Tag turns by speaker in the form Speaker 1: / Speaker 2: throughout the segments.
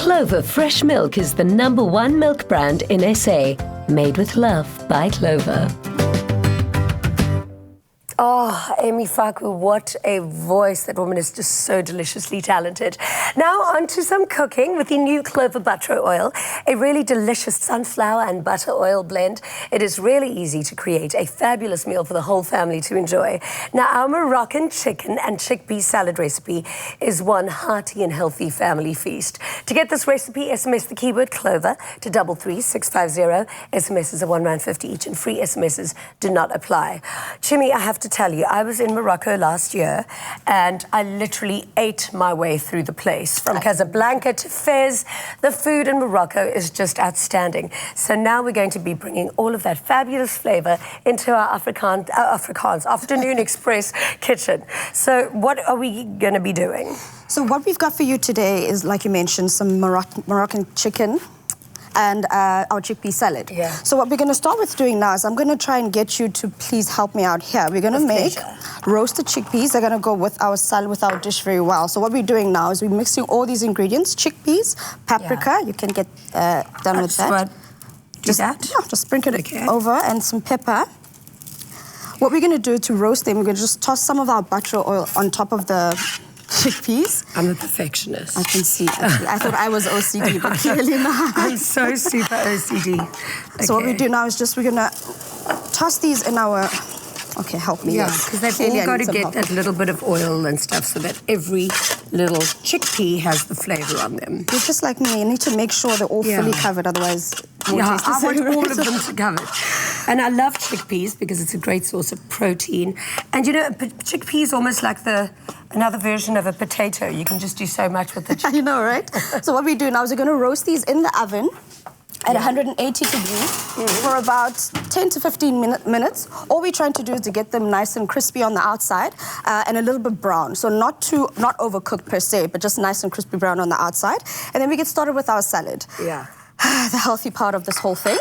Speaker 1: Clover Fresh Milk is the #1 milk brand in SA. Made with love by Clover.
Speaker 2: Oh, Amy Faku, what a voice. That woman is just so deliciously talented. Now on to some cooking with the new Clover Butro oil, a really delicious sunflower and butter oil blend. It is really easy to create a fabulous meal for the whole family to enjoy. Now, our Moroccan chicken and chickpea salad recipe is one hearty and healthy family feast. To get this recipe, SMS the keyword Clover to 33650. SMSs are R1.50 each and free SMSs do not apply. Chimmy, I have to tell you, I was in Morocco last year and I literally ate my way through the place. From Casablanca to Fez, the food in Morocco is just outstanding. So now we're going to be bringing all of that fabulous flavour into our Afrikaans Afternoon Express kitchen. So what are we going to be doing?
Speaker 3: So what we've got for you today is, like you mentioned, some Moroccan chicken and our chickpea salad.
Speaker 2: Yeah.
Speaker 3: So what we're going to start with doing now is I'm going to try and get you to please help me out here. We're going to make roasted chickpeas. They're going to go with our salad, with our dish very well. So what we're doing now is we're mixing all these ingredients: chickpeas, paprika. You can get done with that.
Speaker 2: Just
Speaker 3: sprinkle it over, and some pepper. What we're going to do to roast them, we're going to just toss some of our butter oil on top of the chickpeas.
Speaker 2: I'm a perfectionist.
Speaker 3: I can see, actually. I thought I was OCD, but clearly not.
Speaker 2: I'm so super OCD.
Speaker 3: So what we do now is just we're going to toss these in our... Okay, help me.
Speaker 2: Yeah, because they've all got to get that little bit of oil and stuff so that every little chickpea has the flavour on them.
Speaker 3: You're just like me. You need to make sure they're all fully covered, otherwise...
Speaker 2: I want all of them to cover. And I love chickpeas because it's a great source of protein. And you know, chickpea is almost like another version of a potato. You can just do so much with the chickpea.
Speaker 3: You know, right? So what we do now is we're going to roast these in the oven at 180 degrees for about 10 to 15 minutes. All we're trying to do is to get them nice and crispy on the outside and a little bit brown. So not overcooked per se, but just nice and crispy brown on the outside. And then we get started with our salad.
Speaker 2: Yeah.
Speaker 3: The healthy part of this whole thing.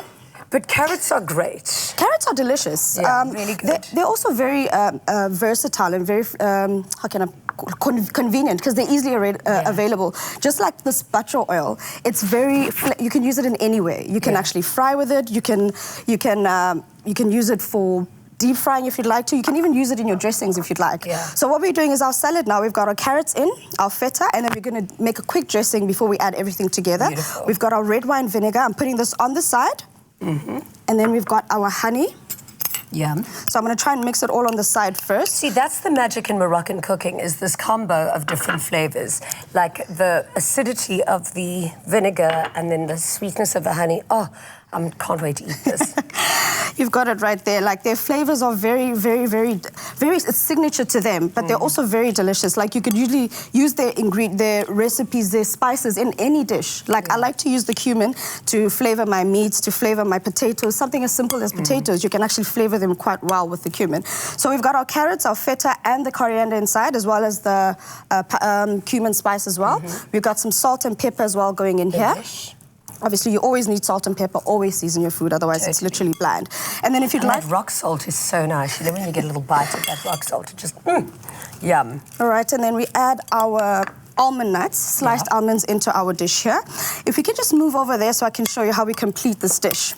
Speaker 2: But carrots are great.
Speaker 3: Carrots are delicious.
Speaker 2: Yeah, really good.
Speaker 3: They're also very versatile and very, convenient because they're easily available. Just like this butter oil, it's very, you can use it in any way. You can actually fry with it. You can use it for deep frying if you'd like to. You can even use it in your dressings if you'd like.
Speaker 2: Yeah.
Speaker 3: So what we're doing is our salad now. We've got our carrots in, our feta, and then we're going to make a quick dressing before we add everything together.
Speaker 2: Beautiful.
Speaker 3: We've got our red wine vinegar. I'm putting this on the side. And then we've got our honey.
Speaker 2: Yum.
Speaker 3: So I'm going to try and mix it all on the side first.
Speaker 2: See, that's the magic in Moroccan cooking, is this combo of different flavours. Like the acidity of the vinegar and then the sweetness of the honey. Oh, I can't wait to eat this.
Speaker 3: You've got it right there. Like, their flavors are very, very, very, it's signature to them, but they're also very delicious. Like, you could usually use their recipes, their spices in any dish. Like, I like to use the cumin to flavor my meats, to flavor my potatoes. Something as simple as potatoes, you can actually flavor them quite well with the cumin. So we've got our carrots, our feta, and the coriander inside, as well as the cumin spice as well. We've got some salt and pepper as well going in here. Obviously, you always need salt and pepper. Always season your food, otherwise it's literally bland. And then if you'd like...
Speaker 2: That rock salt is so nice. You know, when you get a little bite of that rock salt, it just, yum.
Speaker 3: All right, and then we add our almond nuts, sliced almonds into our dish here. If we could just move over there so I can show you how we complete this dish.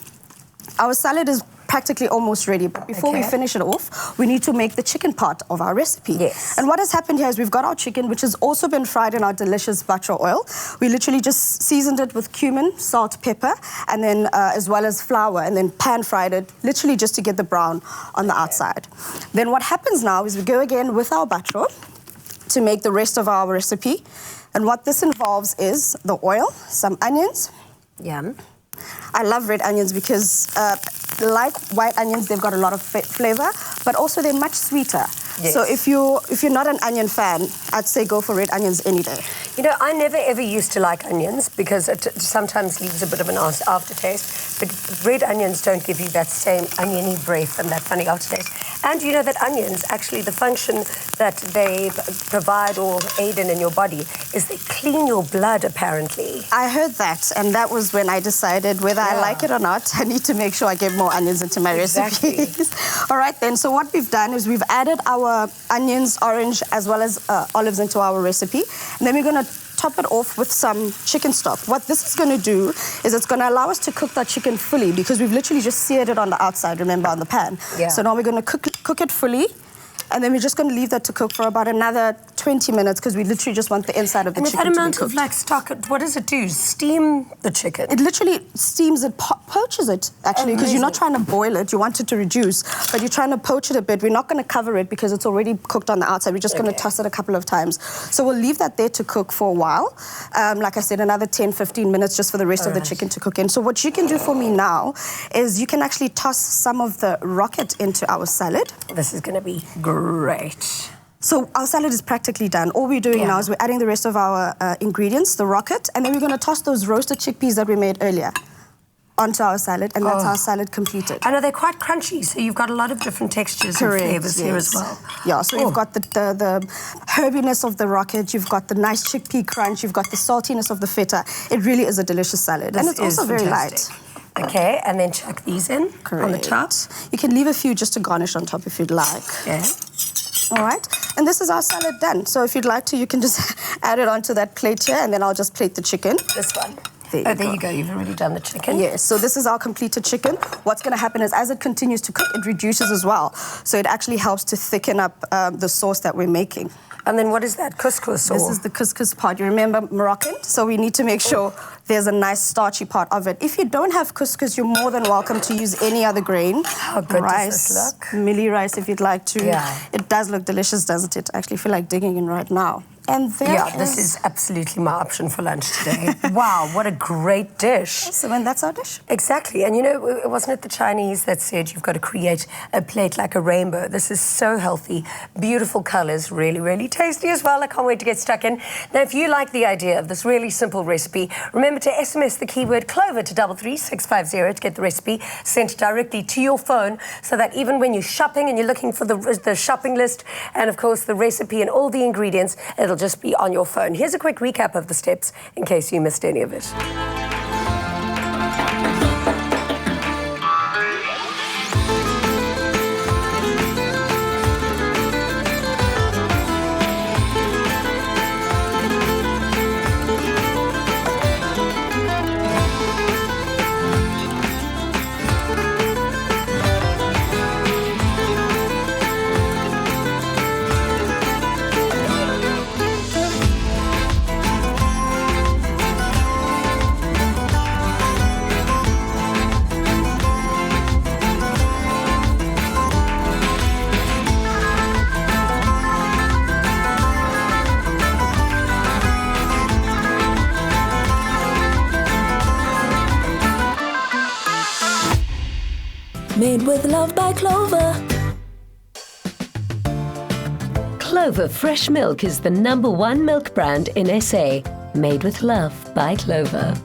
Speaker 3: Our salad is practically almost ready, but before we finish it off, we need to make the chicken part of our recipe.
Speaker 2: Yes.
Speaker 3: And what has happened here is we've got our chicken, which has also been fried in our delicious butter oil. We literally just seasoned it with cumin, salt, pepper, and then as well as flour, and then pan-fried it, literally just to get the brown on the outside. Then what happens now is we go again with our butter to make the rest of our recipe. And what this involves is the oil, some onions.
Speaker 2: Yum.
Speaker 3: I love red onions because, like white onions, they've got a lot of flavor, but also they're much sweeter.
Speaker 2: Yes.
Speaker 3: So if you're not an onion fan, I'd say go for red onions any day.
Speaker 2: You know, I never ever used to like onions because it sometimes leaves a bit of an aftertaste. But red onions don't give you that same oniony breath and that funny aftertaste. And you know that onions, actually, the function that they provide or aid in your body is they clean your blood, apparently.
Speaker 3: I heard that, and that was when I decided whether I like it or not, I need to make sure I get more onions into my recipes. All right, then. So what we've done is we've added our onions, orange, as well as olives into our recipe. And then we're going to top it off with some chicken stock. What this is going to do is it's going to allow us to cook that chicken fully because we've literally just seared it on the outside, remember, on the pan.
Speaker 2: Yeah.
Speaker 3: So now we're going to cook it fully. And then we're just going to leave that to cook for about another 20 minutes because we literally just want the inside of the chicken to be cooked.
Speaker 2: And that amount of like stock, what does it do? Steam the chicken?
Speaker 3: It literally steams it, poaches it, actually, because you're not trying to boil it. You want it to reduce, but you're trying to poach it a bit. We're not going to cover it because it's already cooked on the outside. We're just going to toss it a couple of times. So we'll leave that there to cook for a while. Like I said, another 10, 15 minutes just for the rest of the chicken to cook in. So what you can do for me now is you can actually toss some of the rocket into our salad.
Speaker 2: This is going to be great.
Speaker 3: So our salad is practically done. All we're doing now is we're adding the rest of our ingredients, the rocket, and then we're going to toss those roasted chickpeas that we made earlier onto our salad, and that's our salad completed.
Speaker 2: I know they're quite crunchy, so you've got a lot of different textures and flavors here as well.
Speaker 3: Yeah, so you've got the herbiness of the rocket, you've got the nice chickpea crunch, you've got the saltiness of the feta. It really is a delicious salad, and it's also very light.
Speaker 2: Okay, and then chuck these in on the top.
Speaker 3: You can leave a few just to garnish on top if you'd like.
Speaker 2: Okay.
Speaker 3: All right, and this is our salad done. So if you'd like to, you can just add it onto that plate here, and then I'll just plate the chicken.
Speaker 2: This one.
Speaker 3: There
Speaker 2: you go. You've already done the chicken.
Speaker 3: Yes, so this is our completed chicken. What's going to happen is as it continues to cook, it reduces as well. So it actually helps to thicken up the sauce that we're making.
Speaker 2: And then what is that, couscous?
Speaker 3: This is the couscous part. You remember Moroccan? So we need to make sure there's a nice starchy part of it. If you don't have couscous, you're more than welcome to use any other grain.
Speaker 2: How good does this look?
Speaker 3: Millie rice if you'd like to.
Speaker 2: Yeah.
Speaker 3: It does look delicious, doesn't it? I actually feel like digging in right now. And
Speaker 2: this is absolutely my option for lunch today. Wow, what a great dish.
Speaker 3: So and that's our dish.
Speaker 2: Exactly. And you know, wasn't it the Chinese that said you've got to create a plate like a rainbow? This is so healthy, beautiful colors, really, really tasty as well. I can't wait to get stuck in. Now, if you like the idea of this really simple recipe, remember to SMS the keyword Clover to 33650 to get the recipe sent directly to your phone so that even when you're shopping and you're looking for the shopping list and, of course, the recipe and all the ingredients, it'll just be on your phone. Here's a quick recap of the steps in case you missed any of it.
Speaker 1: Made with love by Clover. Clover Fresh Milk is the #1 milk brand in SA. Made with love by Clover.